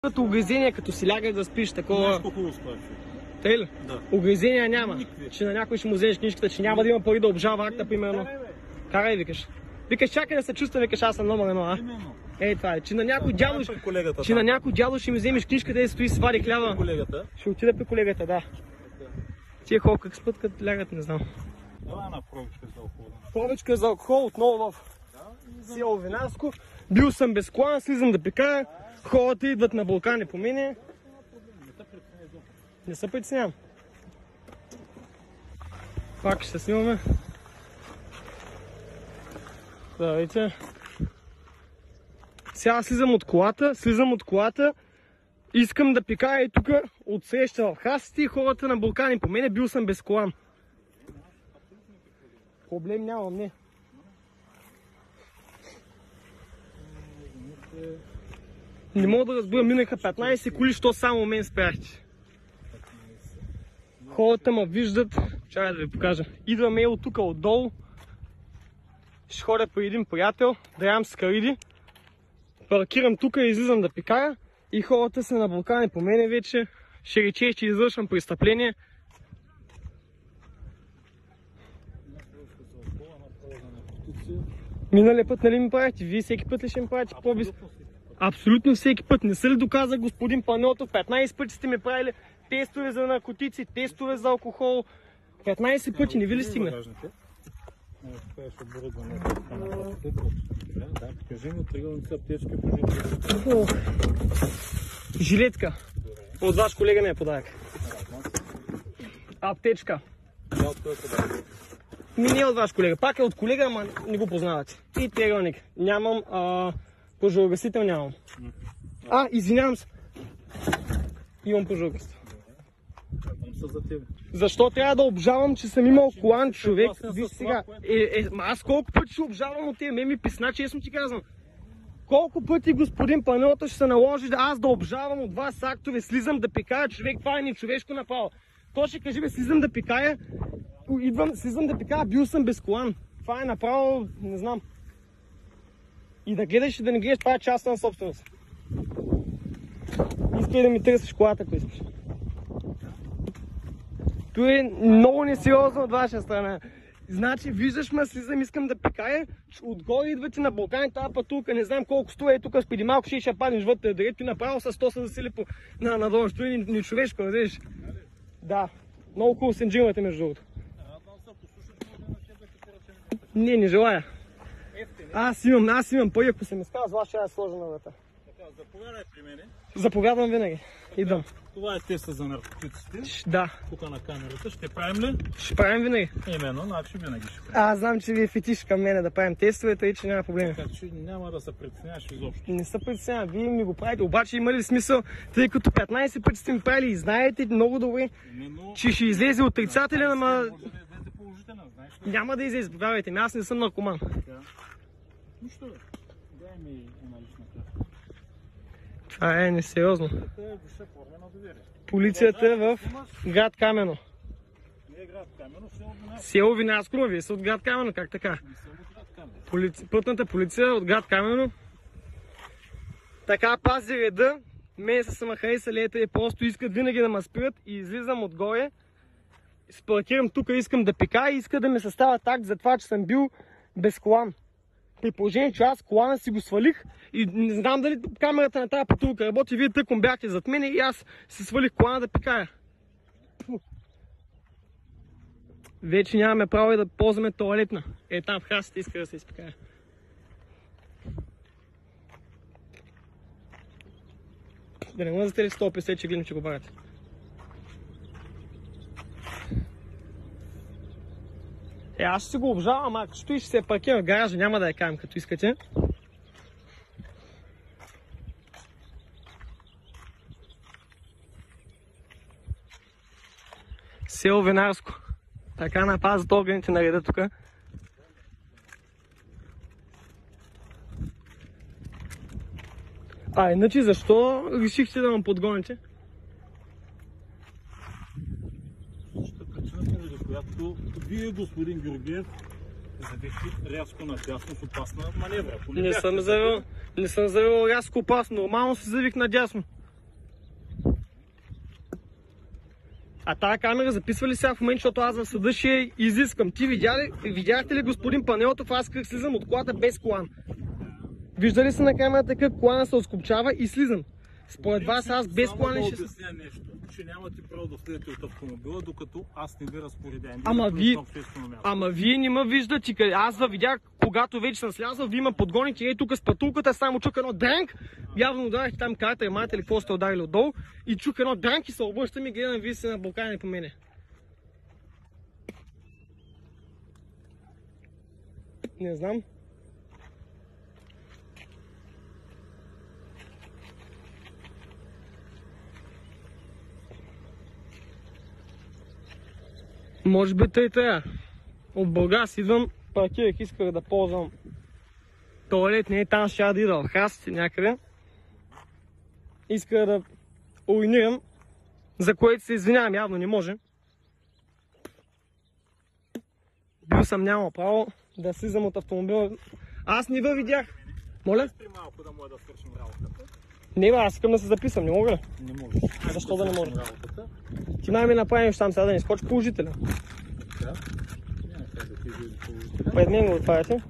Като угризения, като си лягаш да спиш, такова... Знаеш колко спаш? Тъй ли? Да. Угризения няма. Никакви. Че на някой ще му вземеш книжката, че няма да има пари да обжалва акта, примерно. Карай, викаш. Викаш, чакай да се чувства, викаш, аз съм номер едно, а? Именно. Ей, това е. Че на някой дядо, Колегата, че на някой дядо ще ми вземеш книжката и стои с вади хляба. колегата. Ще отида при колегата, да. Тия хора как спът, като лягат, не знам. Давай една пробичка за алкохол. Пробичка за алкохол отново в село Винарско. Бил съм без колан, слизам да пикая. Хората идват на Балкани по мене. Не се притеснявам. Пак ще се снимаме. Здравейте. Сега слизам от колата. Искам да пикая и тук отсреща в храстите и хората на Балкани по мене. Бил съм без колан. Проблем нямам, не. Не мога да разбера, минаха 15 коли, що само мен спряхте. Хората ме виждат, чакай да ви покажа. Идваме от тук отдолу. Ще ходя при един приятел, да ям скариди. Паркирам тук и излизам да пикая. И хората са на Балкани по мене вече. Ще рече, че извършвам престъпление. Миналия път нали ми правите? Вие всеки път ли ще ми правите по-без? Абсолютно всеки път. Не са ли доказа господин Панайотов? 15 пъти сте ми правили тестове за наркотици, тестове за алкохол. 15 пъти, не ви ли стигна? Жилетка. От ваш колега не е подарък. Аптечка. Не е от ваш колега. Пак е от колега, ама не го познавате. И тегълник. Нямам, пожарогасител нямам. Извинявам се. Имам пожарогасител. Защо трябва да обжавам, че съм имал колан, човек? Виж сега. Аз колко пъти ще обжавам от тия? Ми писна, честно ти казвам. Колко пъти господин Панайотов ще се наложи аз да обжавам от вас актове, слизам да пикая, човек, това е нечовешко направо. То ще каже, слизам да пикая, слизам да пикая, бил съм без колан. Това е направо, не знам. И да гледаш и да не гледаш, това е частна собственост. Искай да ми търсиш колата, ако искаш. Това е много несериозно от ваша страна. Значи, виждаш ме, слизам, искам да пикая, отгоре идвате на Балкани, тази пътулка, не знам колко струва, тук преди малко ще паднеш вътре, директно направо с 100 се засили надолу, що е нечовешко, да видиш? Да, много хубаво сенджирате между другото. Не желая. Аз имам пари, ако се ми казва, ще я сложа на врата. Заповядай при мене. Заповядам винаги. Идвам. Това е теста за наркотиците. Да. Тук на камерата. Ще правим ли? Ще правим винаги. Именно, значи винаги ще правим. Аз знам, че ви е фетиш към мене да правим тестовете и че няма проблеми. Така че няма да се притесняваш изобщо. Не се притеснявам, вие ми го правите, обаче има ли смисъл, тъй като 15 пъти сте ми правили и знаете много добре, че ще излезе отрицателен, ама... Може да излезе положителен, знаеш ли? Няма да излезе, повярвайте ми, аз не съм наркоман. Нищо бе. Дай ми една лична карта. Това е несериозно. Това е висша форма на доверие. Полицията е в град Камено. Не е град Камено, село Винарско. Село Винарско, но вие са от град Камено, как така? Не съм от град Камено. Пътната полиция от град Камено. Така пази реда. Мен са ме харесали, ето просто искат винаги да ме спират и излизам отгоре. Спаркирам тук, искам да пикая и иска да ме съставят акт за това, че съм бил без колан. При положение, че аз колана си го свалих и не знам дали камерата на тази пътулка работи, вие тъком бяхте зад мене и аз си свалих колана да пикая. Вече нямаме право и да ползваме тоалетна. Там в храстите иска да се изпикая. Да не мъзате ли 150, че гледам, че го правите? Аз ще си го обжавам, ако ще и ще се паркира в гаража, няма да я каем, като искате. Село Винарско. Така напазват органите на реда тук. Иначе защо решихте да ме подгоните? Причината, за която вие, господин Георгиев, завихте рязко надясно с опасна маневра. Не съм завел рязко опасно, нормално се завих надясно. А тази камера записва ли сега в момента, защото аз в съда ще изискам? Ти видяхте ли господин Панайотов, аз как слизам от колата без колан? Виждали се на камерата как колана се отскопчава и слизам. Според вас аз без колан ли ще... Само да обясня нещо, че нямате право да слезете от автомобила, докато аз не ви разпоредя. Ама вие не ме виждате, аз видях, когато вече съм слязал, вие ме подгоните и тук с пътулката, само чук едно дренк, явно ударихте там карта, имате ли какво сте ударили отдолу, и чук едно дренк и се обръщам и гледам, вие се наблокани по мене. Не знам. Може би тъй тая. От Бургас идвам, паркирах, исках да ползвам тоалет, не е там, ще да ида в Хасите някъде. Исках да уринирам, за което се извинявам, явно не може. Бил съм нямал право да слизам от автомобила. Аз не ви видях. Моля? Малко да може да свършим работата. Не, аз искам да се записам, не мога ли? Не можеш. Защо да не може? Ти май ми направиш там сега да не скочи положителя. Да? Няма как да ти излезе положителя. Пред мен го отваряте?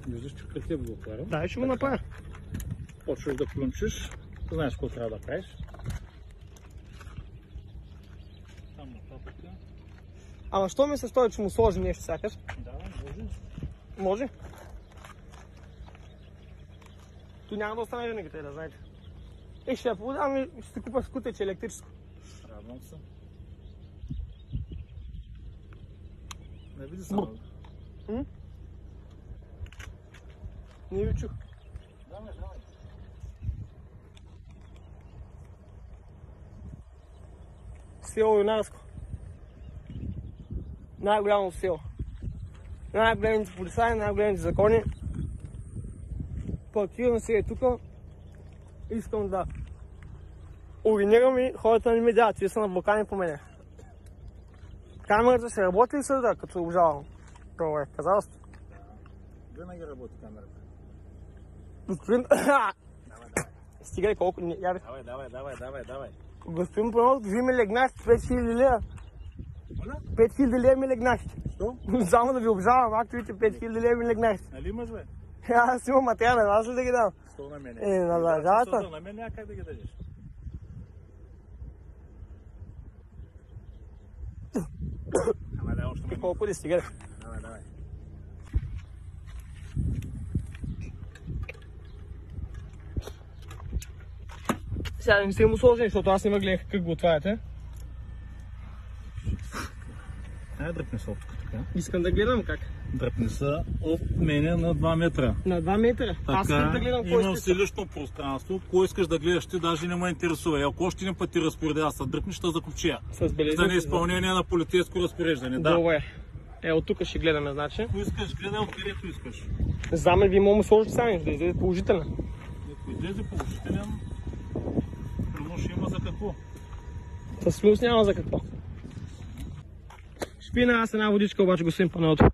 Виждаш, че пред теб го отварям. Да, ще го направя. Почваш да плюнчиш. Знаеш какво трябва да правиш. Там нататък. Ама що ми се стои, че му сложи нещо сякаш? Да, може. Може? Ту няма да остане винаги, да знаете. Ще я продавам и ще купа скутече електрическо. Радвам се. Не види само. Не ви чух. Давай. Село Юнарско. Най-голямо село. Най-големите полицаи, най-големите закони. Паркирам се тук. Искам да уринирам и хората не ми дадат, те са наблокани по мене. Камерата ще работи ли съда, като обжалвам? Това е казалство. Да, винаги работи камерата. Господин... Стига ли колко... Давай. Господин Панайотов, вие ми легнахте 5000 лева. 5000 лева ми легнахте. Що? Само да ви обжалвам, актовите 5000 лева ми легнахте. Нали имаш, бе? Аз имам материал, аз ли да ги дам? Що на мене? На държавата. На мен няма как да ги дадеш. Ама да, още ме. Колко ли стига? Давай. Сега не сте му сложени, защото аз не ме гледах как го отваряте. Дръпни се оттук така. Искам да гледам как. Дръпни се от мене на 2 метра. На 2 метра? Аз искам да гледам кой имам сте. си лично пространство. Кой искаш да гледаш ти, даже не ме интересува. Ако още един път ти разпоредя, се дръпнеш, ще закопчия. С белезници. За неизпълнение на полицейско разпореждане. Да. Добре. От тук ще гледаме, значи. Ако искаш, гледай откъдето искаш. Заме ви мога му сложите сами, да излезе положителна. Ако излезе положителен, но ще има за какво. С плюс няма за какво. Шпина, аз една водичка, обаче господин Панайотов.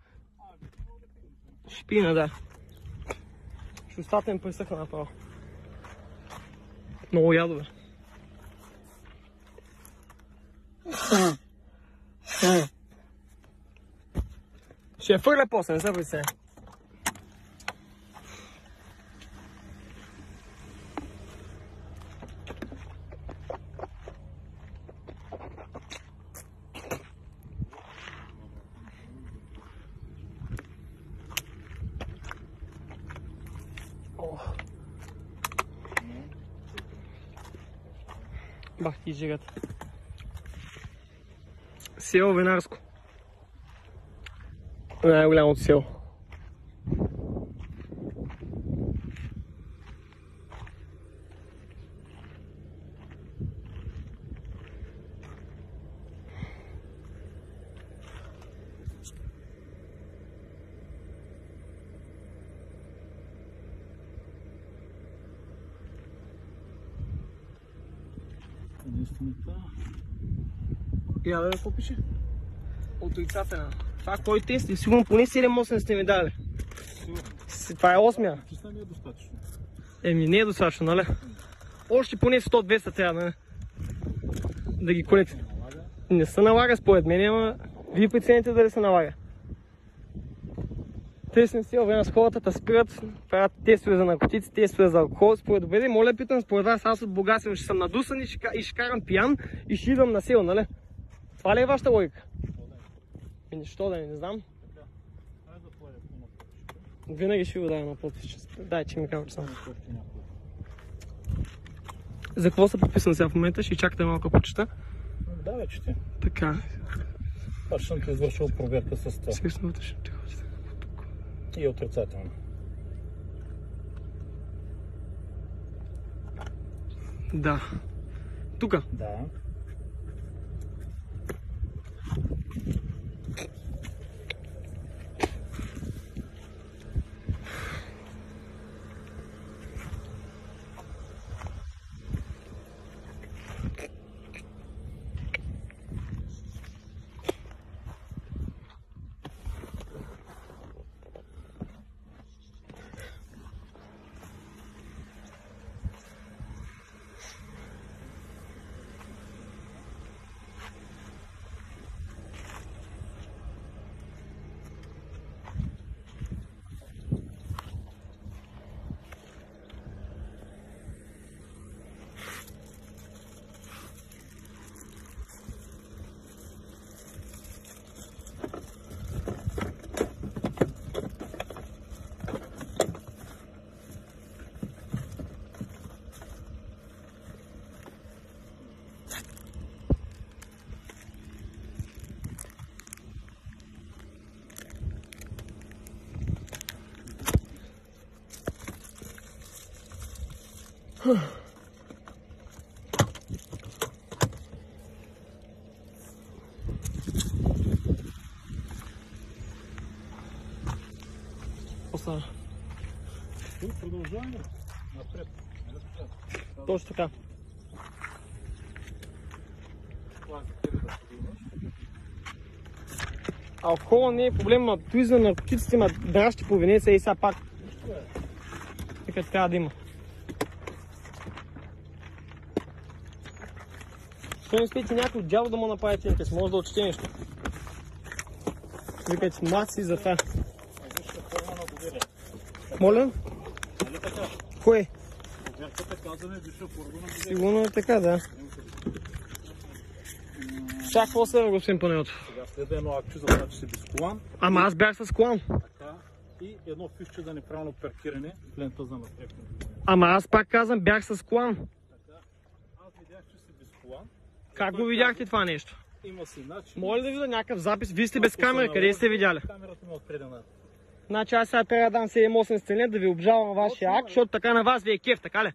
Шпина, да. Устата ми пресъхна направо. Много ядове. Ще я фърля после, не се притесняй. Бах ти жигата. Село Винарско. Най-голямото село. Я да какво пише? Отрицателна. Това кой тест е? Сигурно поне 7-8 сте ми дали. Това е 8-я. Часа не е достатъчно. Еми не е достатъчно, нали? Още поне 100-200 трябва, нали? Да ги колете. Не се налага според мен, ама вие прецените дали се налага. Те сме си време с хората, да спират, правят тестове за наркотици, тестове за алкохол. Според добре, моля питам, според вас аз от Бургас ще съм надусан и ще карам пиян и ще идвам на село, нали? Това ли е вашата логика? Що да не знам. Винаги ще ви ударя на подпис. Дай, че ми казвам, че съм. За какво се подписвам сега в момента? Ще чакате малко почета. Да, вече ти. Така. Аз съм ти извършил проверка с това. Сега съм вътрешно. И отрицателно. Да. Тука? Да. Остана. Продължаваме. Напред. Точно така. Алкохола не е проблем, а той за наркотиците има дращи по Венеция и сега пак. Така трябва да има. Що не спите някой дядо да му направи тинкес, може да отчете нещо. Викайте, маси за това. Моля? Нали така? Кое? Проверката казваме висша форма на доверие. Сигурно е така, да. Сега какво се господин Панайотов? Сега следва едно акче за това, че си без колан. Ама аз бях с колан. Така. И едно фишче за неправилно паркиране в лента за напред. Ама аз пак казвам, бях с колан. Така. Аз видях, че си без колан. Как го видяхте това нещо? Има си начин. Моля да видя някакъв запис. Вие сте без камера, къде сте видяли? Камерата ми отпредена. Значи аз сега трябва да дам 7-8 стене да ви обжалвам вашия акт, защото така на вас ви е кеф, така ли?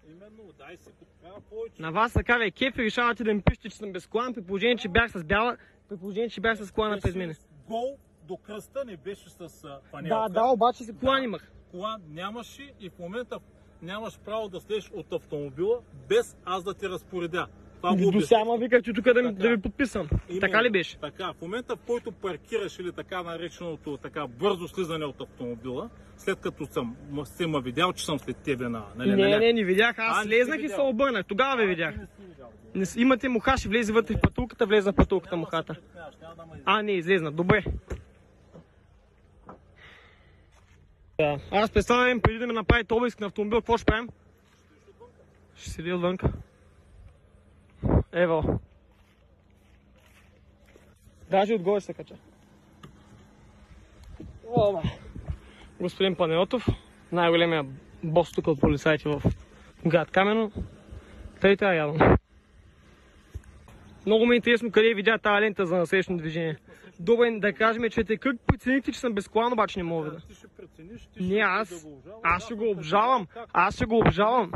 Именно, дай си подправя повече. На вас така ви е кеф и решавате да ми пишете, че съм без колан, при положение, че бях с бяла, при положение, че бях с колана през мене. Гол до кръста не беше с панелка. Да, да, обаче си колан имах. Колан нямаше и в момента нямаш право да слезеш от автомобила без аз да те разпоредя. Това го До сега ма виках, че тук да ви подписам. Именно, Така ли беше? Така, в момента в който паркираш или така нареченото така бързо слизане от автомобила, след като се ма видял, че съм след тебе на... Не видях, аз слезнах и се обърнах, тогава ви видях. Имате муха, ще влезе вътре в пътулката, влезна в пътулката мухата. Не, излезна, добре. Да. Аз представям, преди да ми направите обиск на автомобил, какво ще правим? Ще седи отвънка. Ево. Даже отгоре ще се кача. Оба. Господин Панайотов, най-големия бос тук от полицайите в град Камено. Тъй трябва явно. Много ми е интересно къде видя тази лента за насрещно движение. Добре, да кажем, че как преценихте, че съм без колан, обаче не мога да. Ти ще прецениш, Не, аз ще го обжалвам. Аз ще го обжалвам.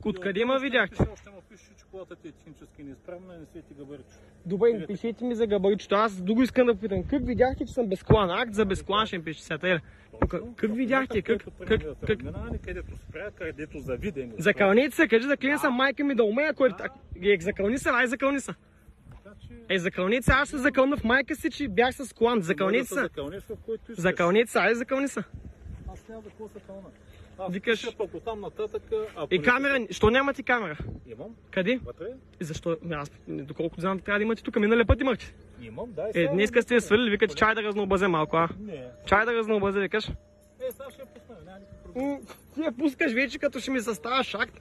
Откъде ме видяхте? Още ме пише, че колата ти е технически неизправна и не свети габарито. Добре, пишете ми за габаритчето. Аз друго искам да попитам. Как видяхте, че съм без колан? Акт за без колан ще ми пишете сега. Как видяхте? Където спря, където завиде. Закълнете се, кажи заклина съм майка ми да умея, който... Закълни се, ай закълни се. Закълнете се, аз ще закълна в майка си, че бях с колан. Закълнете се. Закълнете се, ай закълни се. Аз трябва да какво се кълна. Викаш... Пък оттам нататък... И камера, що нямате камера? Имам. Къде? Вътре? И защо? Аз, доколкото знам, трябва да имате тук. Миналия път имахте. Имам, да. Днеска сте свалили, викате чай да разнообразя малко, а? Не. Чай да разнообразя, викаш? Сега ще я пусна, няма никакъв проблем. Ти я пускаш вече, като ще ми съставаш акт.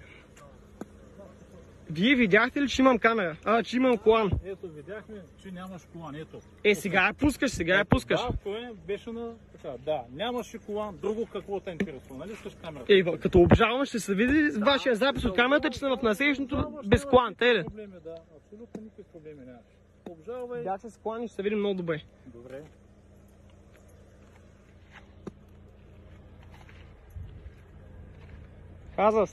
Вие видяхте ли, че имам камера? Че имам колан? Ето, видяхме, че нямаш колан, ето. Сега я пускаш, сега я пускаш. Да, кое беше на... Така, да, нямаше колан, друго какво те интересува, нали искаш камерата? Като обжалвам, ще се види вашия запис от камерата, че съм в насрещното без колан, те ли? Проблеми, да, абсолютно никакви проблеми нямаш. Обжалвай. Бях с колан и ще се видим много добре. Добре. Казваш.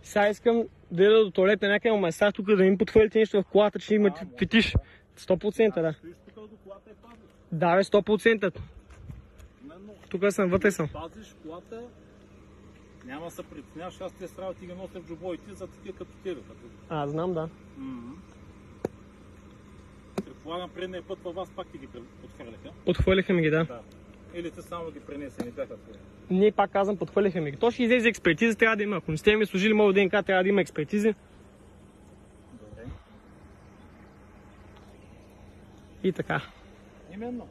Сега искам да ида до туалета някъде на места, тук да им потвърдите нещо в колата, че имате фетиш. 100%, да. Стоиш тук до колата и пазиш. Да, бе, 100%. Тук съм, вътре съм. Пазиш колата, няма да се притесняваш, аз те справя, ти ги нося в джобовете за такива като тебе. Знам, да. Предполагам, предния път във вас пак ти ги подхвърляха. Подхвърляха ми ги, да. Или те само ги пренесе, не бяха твои. Не, пак казвам, подхвърляха ми ги. То ще излезе експертизи, трябва да има. Ако не сте ми служили моят ДНК, трябва да има експертизи. Добре. И така. Именно.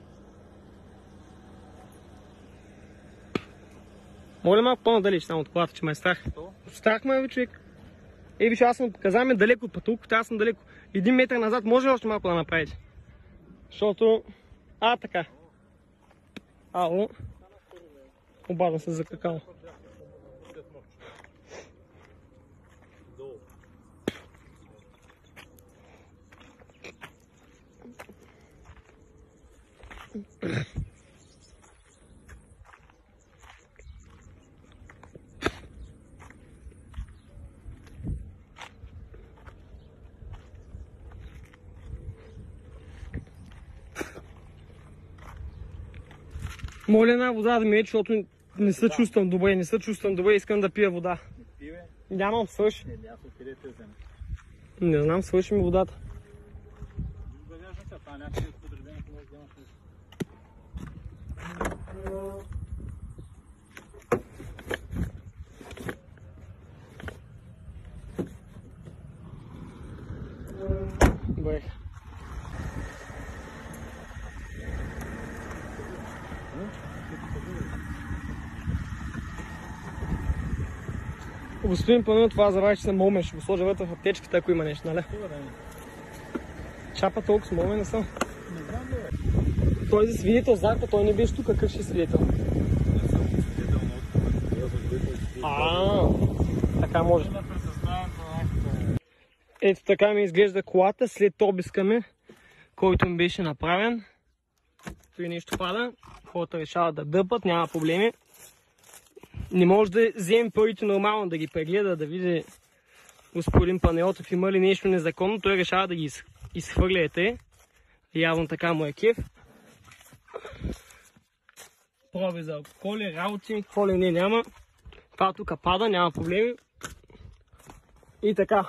Моля малко по-надалеч там от колата, че ме е страх. Страх ме е, човек. Виж, аз съм казваме далеко от пътулката, аз съм далеко. 1 метър назад може ли още малко да направите? Защото... така. Ало. Обадно се за какао. Моля една вода да ми е, защото не се чувствам добре, искам да пия вода. Нямам, свърши. Не знам, свърши ми водата. Добре. Господин Панел, това забравя, че съм момен, ще го сложа вътре в аптечката, ако има нещо, нали? Чапа толкова с момен не съм. Не знам, бе. Той за свидетел запа, той не беше тук, какъв ще е свидетел? Не съм свидетел на така може. Ето така ми изглежда колата след обиска ми, който ми беше направен. Той нещо пада, хората решават да дъпат, няма проблеми. Не може да вземе парите нормално, да ги прегледа, да види господин Панайотов има ли нещо незаконно. Той решава да ги изхвърляте. Явно така му е кеф. Проби за коли, работи, коли не няма. Това тук пада, няма проблеми. И така.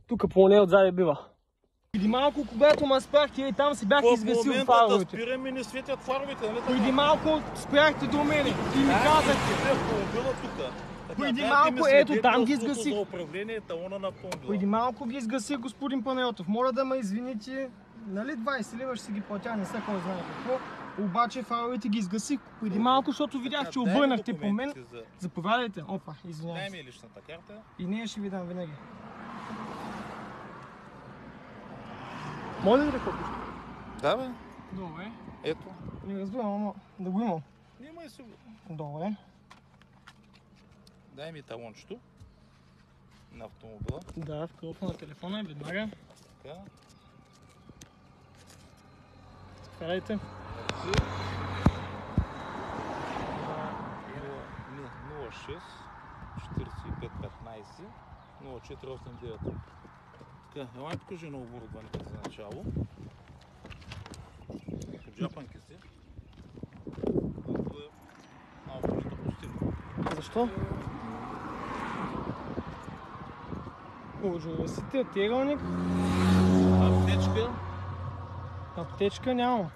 Тук по нея отзади бива. Преди малко, когато ме спряхте и там си бях изгасил фаровете. В момента да спираме, не светят фаровете, нали? Преди малко спряхте до мене и ми казахте. Преди малко, ето там ги изгасих. Преди малко ги изгасих, господин Панайотов. Моля да ме извините. Нали 20 лева ще си ги платя, не са кой знае какво. Обаче фаровете ги изгасих преди малко, защото видях, че обърнахте по мен. Заповядайте. Опа, извинявам. Дай ми личната карта. И нея ще ви дам винаги. Може ли да купиш? Да, бе. Добре. Ето. Не разбирам, ама да го имам. Немай си го. Добре. Дай ми талончето на автомобила. Да, в кръвка на телефона е веднага. Така. Карайте. 06 45 15 0489. Така, елай покажи на оборудването за начало. Джапанки си. Малко ще допустим. Защо? Ужасите, тегълник. Аптечка. Аптечка няма.